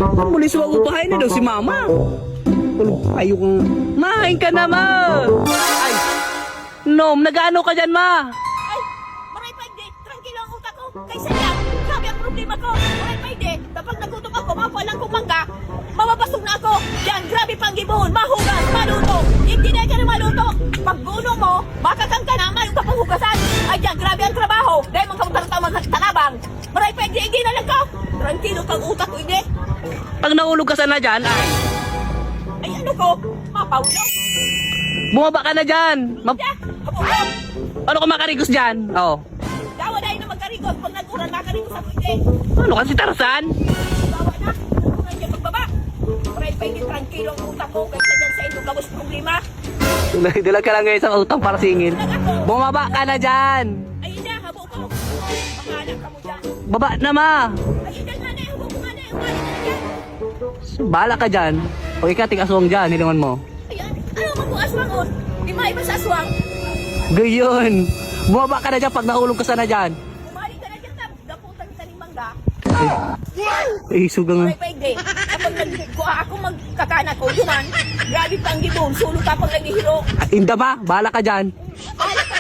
Mulis wag upahay na daw si mama. Ayaw kang... Mahain ka na, ma! Ay! Nom, nag-ano ka dyan, ma? Ay, maray pa hindi. Tranquilo ang utak ko. Kaysa lang, sabi ang problema ko. Maray pa hindi. Kapag nagutom ako, mapalang kumangga, mababasog na ako. Yan, grabe pang gibuhon. Mahugas, maluto. Hindi na ka na maluto. Pag guno mo, makakang ka na, mayroon ka pang hugasan. Ay, yan, grabe ang trabaho. Dahil mga kamutarang magtanabang. Maray pa hindi, hindi na lang ko. Tranquilo kang utak ko, hindi. Pag naulog ka sana dyan, ay... Ay, ano ko? Mapaulo. Bumaba ka na dyan! Ya, kapulong. Ano ka makarigos dyan? Oh. Dawa dahil na magkarigos. Pag naguran, makarigos ako, hindi. Ano ka si Tarzan? Bawa na, naguran niya magbaba. Maray pa hindi, tranquilo ang utak ko. Kaysa dyan sa inyo, gawos problema. Dilag ka lang ngayon sa utang para singin. Bumaba ka na dyan! Ay, hindi, habo ko. Pangalan ka mo dyan. Baba na, ma! Ay, hindi nga na, habo ko nga na, umalis ka na dyan. Bala ka dyan. O ikaw, tigaswang dyan, hilingon mo. Ayan, ano mo po aswang on? Di maiba sa aswang. Gayon! Bumaba ka na dyan pag nahulog ka sana dyan. Umali ka na dyan, daputan ka ni Mangga. Ay, sugang Maray pa hindi. Kapag nagkuha ako magkakana ko, yun man. Grabe pang gibon, sulong ka pang naghihiro. Inda ba? Bala ka dyan. Bala ka